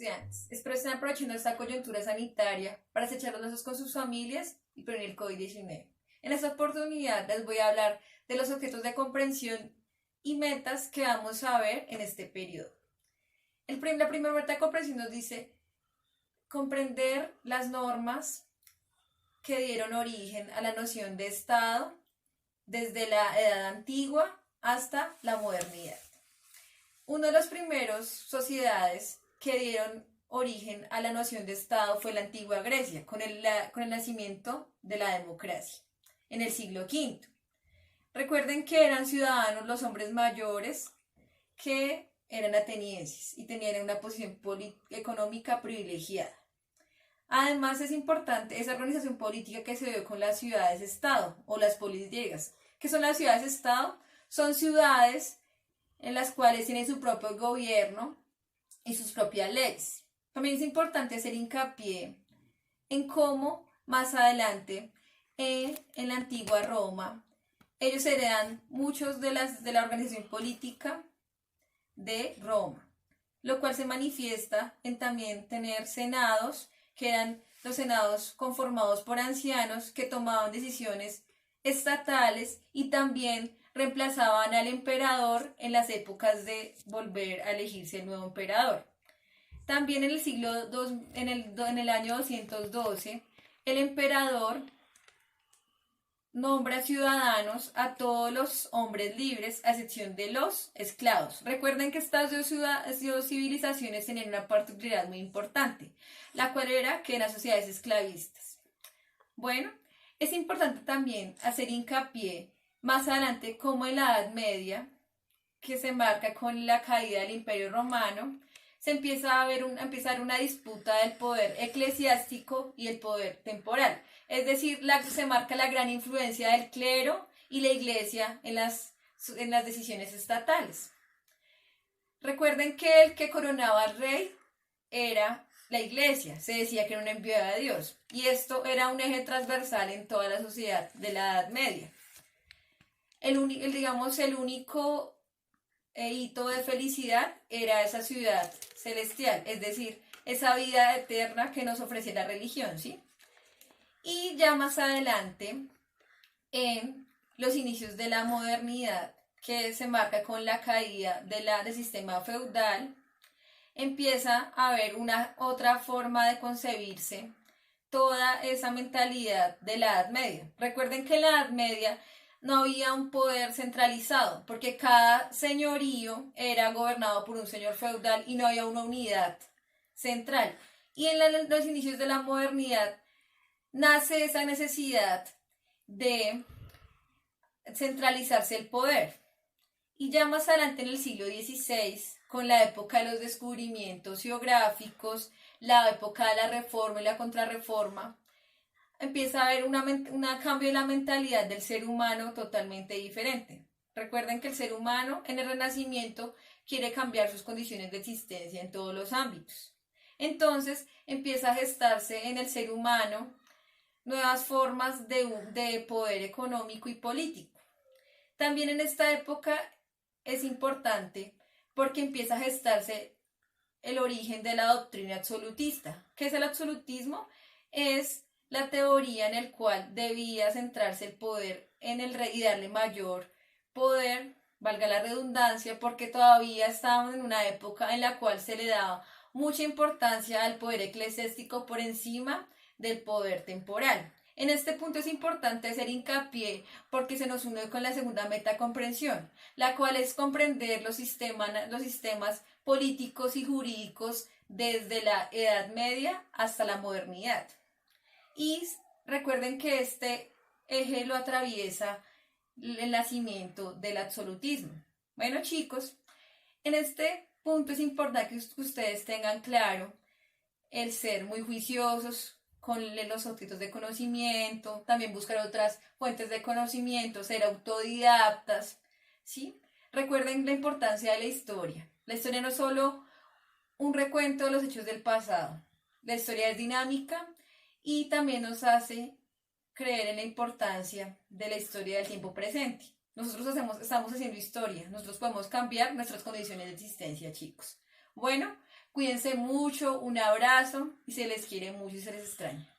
estudiantes. Espero estén aprovechando esta coyuntura sanitaria para estrechar los lazos con sus familias y prevenir el COVID-19. En esta oportunidad les voy a hablar de los objetos de comprensión y metas que vamos a ver en este periodo. La primera meta de comprensión nos dice comprender las normas que dieron origen a la noción de Estado desde la Edad Antigua hasta la modernidad. Una de las primeras sociedades que dieron origen a la noción de Estado fue la antigua Grecia, con el nacimiento de la democracia, en el siglo V. Recuerden que eran ciudadanos los hombres mayores que eran atenienses y tenían una posición económica privilegiada. Además, es importante esa organización política que se dio con las ciudades-estado o las polis griegas. ¿Qué son las ciudades-estado? Son ciudades en las cuales tienen su propio gobierno y sus propias leyes. También es importante hacer hincapié en cómo más adelante en la antigua Roma ellos heredan muchos de la organización política de Roma, lo cual se manifiesta en también tener senados, que eran los senados conformados por ancianos que tomaban decisiones estatales y también reemplazaban al emperador en las épocas de volver a elegirse el nuevo emperador. También en el siglo II, en el año 212, el emperador nombra ciudadanos a todos los hombres libres, a excepción de los esclavos. Recuerden que estas dos civilizaciones tenían una particularidad muy importante, la cual era que eran sociedades esclavistas. Bueno, es importante también hacer hincapié más adelante como en la Edad Media, que se marca con la caída del Imperio Romano, se empieza a empezar una disputa del poder eclesiástico y el poder temporal. Es decir, se marca la gran influencia del clero y la iglesia en las decisiones estatales. Recuerden que el que coronaba al rey era la iglesia, se decía que era una enviada de Dios, y esto era un eje transversal en toda la sociedad de la Edad Media. El único hito de felicidad era esa ciudad celestial, es decir, esa vida eterna que nos ofrece la religión, ¿sí? Y ya más adelante, en los inicios de la modernidad, que se marca con la caída del sistema feudal, empieza a haber una otra forma de concebirse toda esa mentalidad de la Edad Media. Recuerden que en la Edad Media no había un poder centralizado, porque cada señorío era gobernado por un señor feudal y no había una unidad central. Y en los inicios de la modernidad nace esa necesidad de centralizarse el poder. Y ya más adelante en el siglo XVI, con la época de los descubrimientos geográficos, la época de la reforma y la contrarreforma, empieza a haber un cambio en la mentalidad del ser humano totalmente diferente. Recuerden que el ser humano en el Renacimiento quiere cambiar sus condiciones de existencia en todos los ámbitos. Entonces empieza a gestarse en el ser humano nuevas formas de poder económico y político. También en esta época es importante porque empieza a gestarse el origen de la doctrina absolutista. ¿Qué es el absolutismo? Es la teoría en la cual debía centrarse el poder en el rey y darle mayor poder, valga la redundancia, porque todavía estábamos en una época en la cual se le daba mucha importancia al poder eclesiástico por encima del poder temporal. En este punto es importante hacer hincapié porque se nos une con la segunda meta comprensión, la cual es comprender los sistemas políticos y jurídicos desde la Edad Media hasta la modernidad. Y recuerden que este eje lo atraviesa el nacimiento del absolutismo. Bueno, chicos, en este punto es importante que ustedes tengan claro el ser muy juiciosos con los objetos de conocimiento, también buscar otras fuentes de conocimiento, ser autodidactas, ¿sí? Recuerden la importancia de la historia. La historia no es solo un recuento de los hechos del pasado. La historia es dinámica y también nos hace creer en la importancia de la historia del tiempo presente. Nosotros estamos haciendo historia, nosotros podemos cambiar nuestras condiciones de existencia, chicos. Bueno, Cuídense mucho, un abrazo y se les quiere mucho y se les extraña.